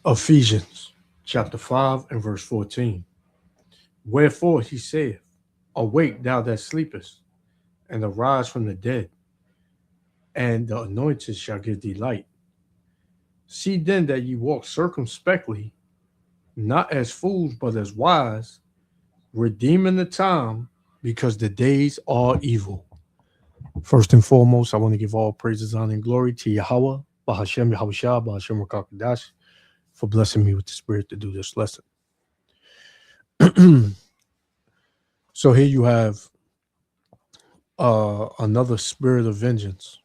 Ephesians chapter 5 and verse 14. Wherefore he saith, Awake thou that sleepest, and arise from the dead, and the anointed shall give thee light. See then that ye walk circumspectly, not as fools, but as wise, redeeming the time, because the days are evil. First and foremost, I want to give all praises, honor, and glory to Yahweh, Bahashem Yahushua, Bahashem Rakakadash, for blessing me with the spirit to do this lesson. So here you have another spirit of vengeance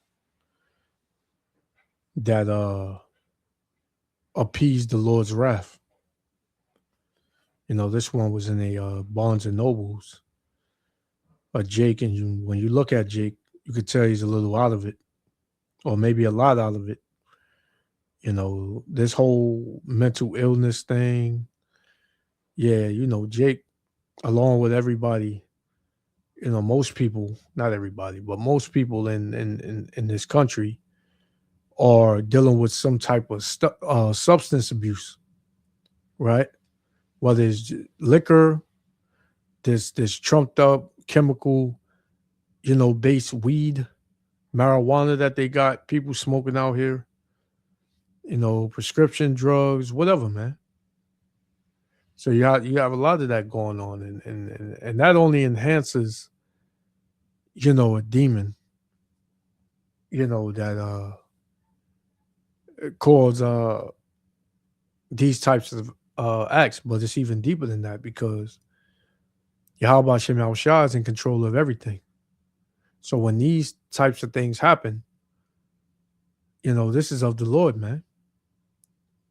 that appeased the Lord's wrath. You know, this one was in a Barnes and Nobles. Jake, and when you look at Jake, you could tell he's a little out of it, or maybe a lot out of it. You know, this whole mental illness thing. Yeah, you know, Jake, along with everybody, you know, most people, not everybody, but most people in this country are dealing with some type of substance abuse, right? Whether it's liquor, this trumped up chemical, you know, based weed, marijuana that they got people smoking out here, you know, prescription drugs, whatever, man. So you have a lot of that going on, and that only enhances, you know, a demon, you know, that cause these types of acts. But it's even deeper than that, because Yahweh Shem Yahushua is in control of everything. So when these types of things happen, you know, this is of the Lord, man.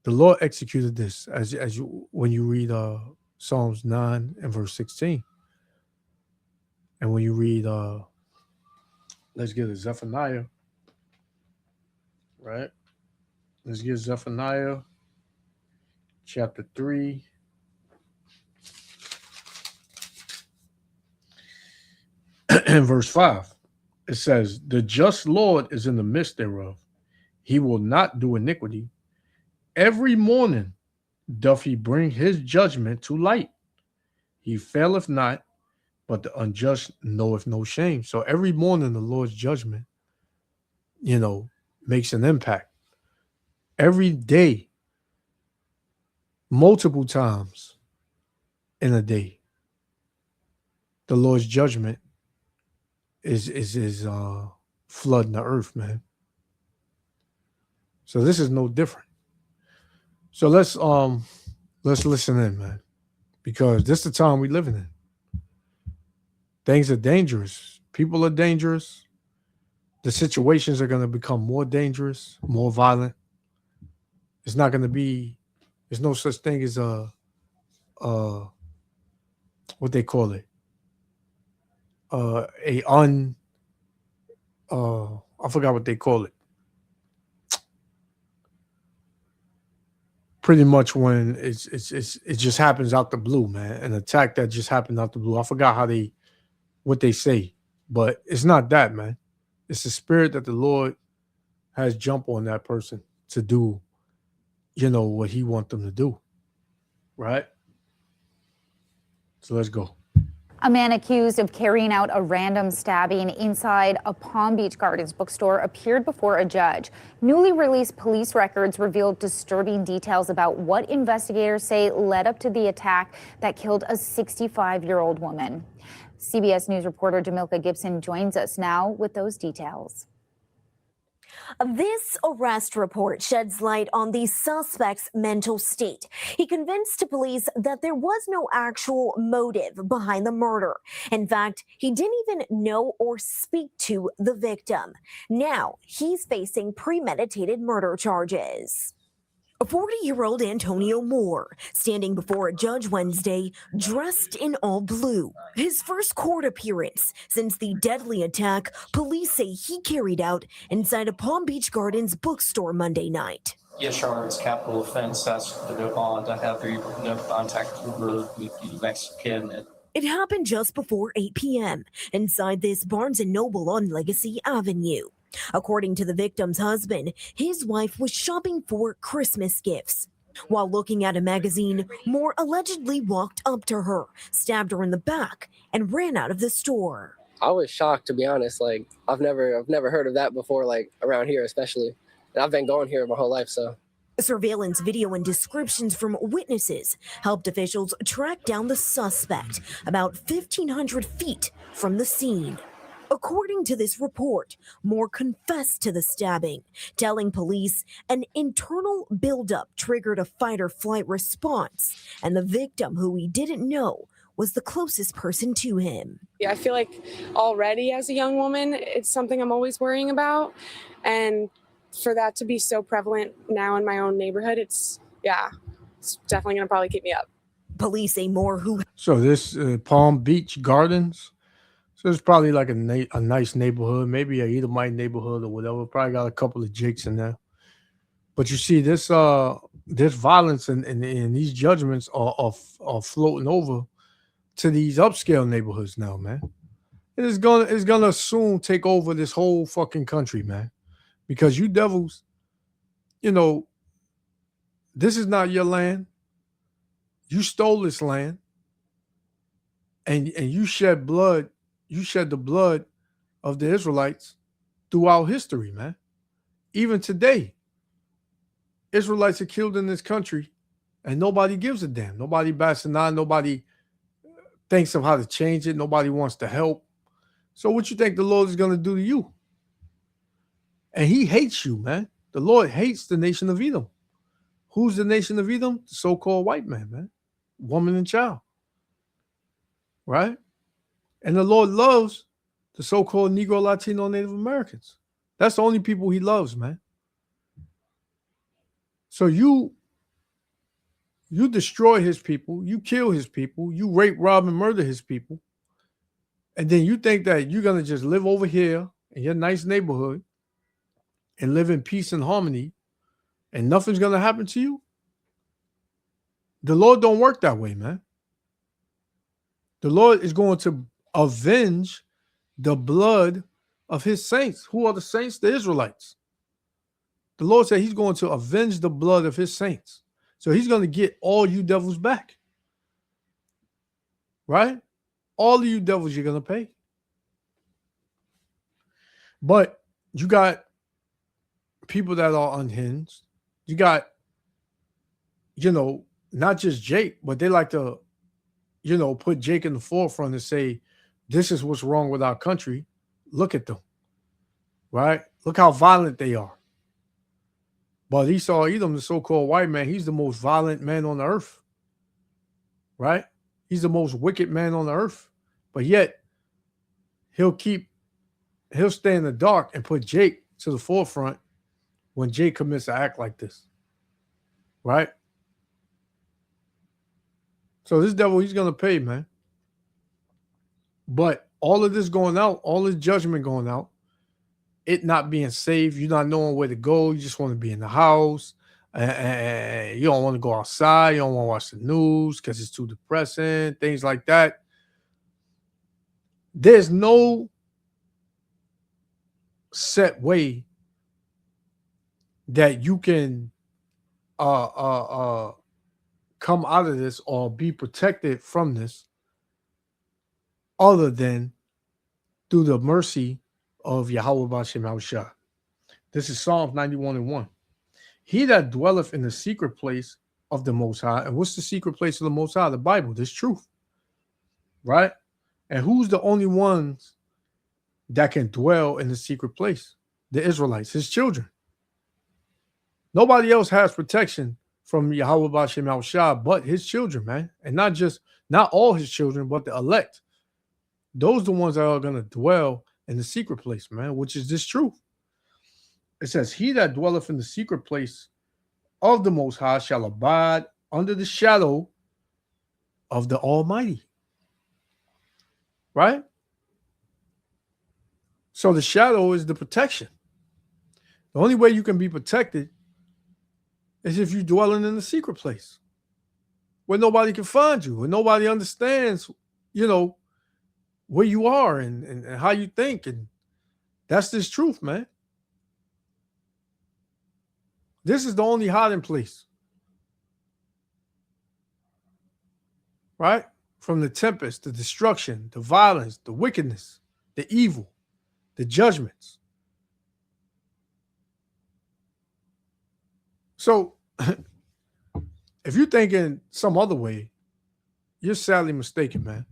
The Lord executed this, as you when you read Psalms 9 and verse 16. And when you read let's get it, Zephaniah, right? Let's get Zephaniah chapter 3. And verse 5. It says, The just Lord is in the midst thereof. He will not do iniquity. Every morning doth he bring his judgment to light. He faileth not, but the unjust knoweth no shame. So every morning the Lord's judgment, you know, makes an impact. Every day, multiple times in a day, the Lord's judgment is flooding the earth, man. So this is no different. So let's listen in, man, because this is the time we living in. Things are dangerous. People are dangerous. The situations are going to become more dangerous, more violent. It's not going to be. There's no such thing as what they call it, a un. I forgot what they call it. Pretty much when it just happens out the blue, man. An attack that just happened out the blue. I forgot what they say, but it's not that, man. It's the spirit that the Lord has jump on that person to do, you know, what He want them to do, right? So let's go. A man accused of carrying out a random stabbing inside a Palm Beach Gardens bookstore appeared before a judge. Newly released police records revealed disturbing details about what investigators say led up to the attack that killed a 65-year-old woman. CBS News reporter Jamilka Gibson joins us now with those details. This arrest report sheds light on the suspect's mental state. He convinced police that there was no actual motive behind the murder. In fact, he didn't even know or speak to the victim. Now he's facing premeditated murder charges. 40-year-old Antonio Moore, standing before a judge Wednesday, dressed in all blue. His first court appearance since the deadly attack police say he carried out inside a Palm Beach Gardens bookstore Monday night. Yes, Your Honor, it's capital offense. That's the bond. I have no contact with the Mexican. It happened just before 8 p.m. inside this Barnes & Noble on Legacy Avenue. According to the victim's husband, his wife was shopping for Christmas gifts. While looking at a magazine, Moore allegedly walked up to her, stabbed her in the back, and ran out of the store. I was shocked, to be honest. Like, I've never heard of that before, like around here especially. And I've been going here my whole life, so. Surveillance video and descriptions from witnesses helped officials track down the suspect about 1,500 feet from the scene. According to this report, Moore confessed to the stabbing, telling police an internal buildup triggered a fight-or-flight response, and the victim, who he didn't know, was the closest person to him. Yeah, I feel like already as a young woman, it's something I'm always worrying about, and for that to be so prevalent now in my own neighborhood, it's definitely going to probably keep me up. Police say Moore, who So this Palm Beach Gardens. So it's probably like a nice neighborhood, maybe a Edomite neighborhood or whatever. Probably got a couple of Jakes in there. But you see this violence and these judgments are floating over to these upscale neighborhoods now, man. It's gonna soon take over this whole fucking country, man. Because you devils, this is not your land. You stole this land, and you shed blood. You shed the blood of the Israelites throughout history, man. Even today, Israelites are killed in this country, and nobody gives a damn. Nobody bats an eye. Nobody thinks of how to change it. Nobody wants to help. So what you think the Lord is going to do to you? And he hates you, man. The Lord hates the nation of Edom. Who's the nation of Edom? The so-called white man, woman and child. Right? And the Lord loves the so-called Negro, Latino, Native Americans. That's the only people he loves, man. So you destroy his people, you kill his people, you rape, rob, and murder his people. And then you think that you're going to just live over here in your nice neighborhood and live in peace and harmony and nothing's going to happen to you? The Lord don't work that way, man. The Lord is going to avenge the blood of his saints. Who are the saints? The Israelites. The Lord said he's going to avenge the blood of his saints. So he's going to get all you devils back. Right? All of you devils you're going to pay. But you got people that are unhinged. You got, not just Jake, but they like to, put Jake in the forefront and say, this is what's wrong with our country. Look at them. Right? Look how violent they are. But Esau Edom, the so-called white man, he's the most violent man on the earth. Right? He's the most wicked man on the earth. But yet, he'll stay in the dark and put Jake to the forefront when Jake commits an act like this. Right? So this devil, he's going to pay, man. But all of this going out, all this judgment going out, it not being safe, you not knowing where to go, you just want to be in the house, and you don't want to go outside, you don't want to watch the news because it's too depressing, things like that. There's no set way that you can come out of this or be protected from this other than through the mercy of Yahweh B'Shem Yahushua. This is Psalms 91:1. He that dwelleth in the secret place of the Most High. And what's the secret place of the Most High? The Bible, this truth. Right? And who's the only ones that can dwell in the secret place? The Israelites, his children. Nobody else has protection from Yahweh B'Shem Yahushua but his children, man. And not all his children, but the elect. Those are the ones that are going to dwell in the secret place, man, which is this truth. It says, he that dwelleth in the secret place of the Most High shall abide under the shadow of the Almighty. Right? So the shadow is the protection. The only way you can be protected is if you're dwelling in the secret place where nobody can find you, where nobody understands, where you are and how you think. And that's this truth, man. This is the only hiding place right? From the tempest, the destruction, the violence, the wickedness, the evil, the judgments. So if you're thinking some other way, you're sadly mistaken, man.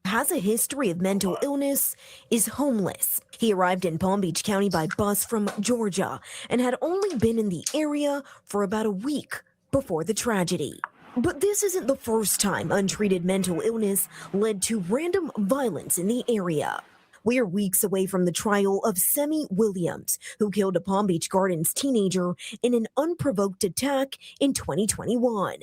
Has a history of mental illness, is homeless. He arrived in Palm Beach County by bus from Georgia and had only been in the area for about a week before the tragedy. But this isn't the first time untreated mental illness led to random violence in the area. We are weeks away from the trial of Semi Williams, who killed a Palm Beach Gardens teenager in an unprovoked attack in 2021.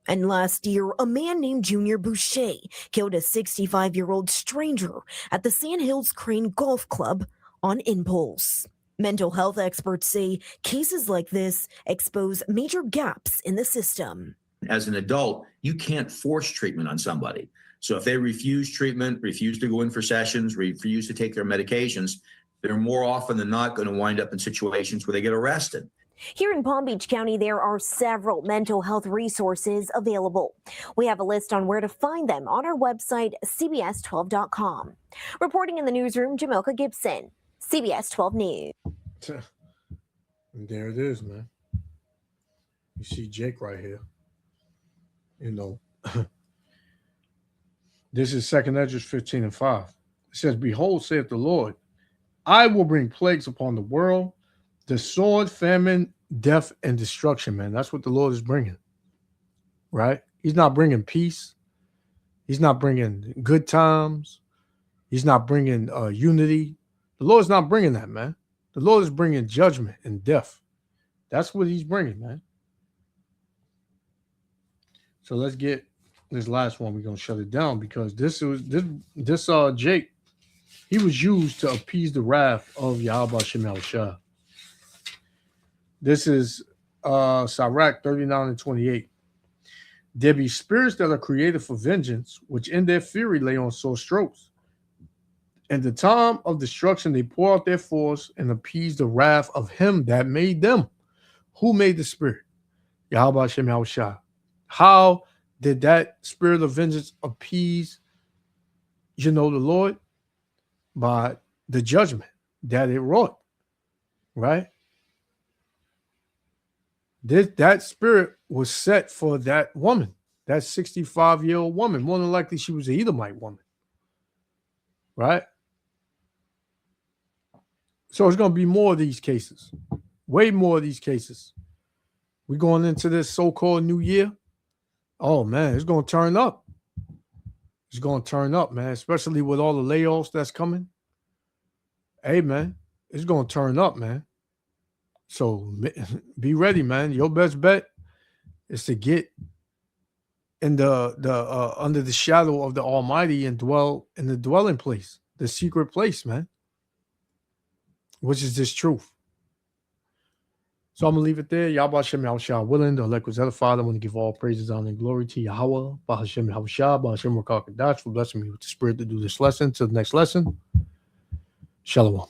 And last year, a man named Junior Boucher killed a 65-year-old stranger at the Sand Hills Crane Golf Club on impulse. Mental health experts say cases like this expose major gaps in the system. As an adult, you can't force treatment on somebody. So if they refuse treatment, refuse to go in for sessions, refuse to take their medications, they're more often than not going to wind up in situations where they get arrested. Here in Palm Beach County, there are several mental health resources available. We have a list on where to find them on our website, CBS12.com. Reporting in the newsroom, Jamelka Gibson, CBS 12 News. And there it is, man. You see Jake right here. You know, this is 2 Esdras 15:5. It says, "Behold, saith the Lord, I will bring plagues upon the world, the sword, famine, death, and destruction," man. That's what the Lord is bringing, right? He's not bringing peace. He's not bringing good times. He's not bringing unity. The Lord's not bringing that, man. The Lord is bringing judgment and death. That's what he's bringing, man. So let's get this last one. We're going to shut it down because this Jake, he was used to appease the wrath of Yahweh Shem Yahushua. This is Sirach 39:28. "There be spirits that are created for vengeance, which in their fury lay on sore strokes. In the time of destruction, they pour out their force and appease the wrath of him that made them." Who made the spirit? Yahweh Shem Yahushua. How did that spirit of vengeance appease, the Lord? By the judgment that it wrought, right? That spirit was set for that woman, that 65-year-old woman. More than likely, she was an Edomite woman, right? So it's going to be more of these cases, way more of these cases. We're going into this so-called new year. Oh, man, it's going to turn up. It's going to turn up, man, especially with all the layoffs that's coming. Hey, man, it's going to turn up, man. So be ready, man. Your best bet is to get in the under the shadow of the Almighty and dwell in the dwelling place, the secret place, man, which is this truth. So I'm going to leave it there. Yahweh Shem Yahushua willing, the elect was edified. I want to give all praises, honor, and glory to Yahweh, Bahashem Yahushua, Bahashem Rakakadash, for blessing me with the spirit to do this lesson. Till the next lesson, Shalom.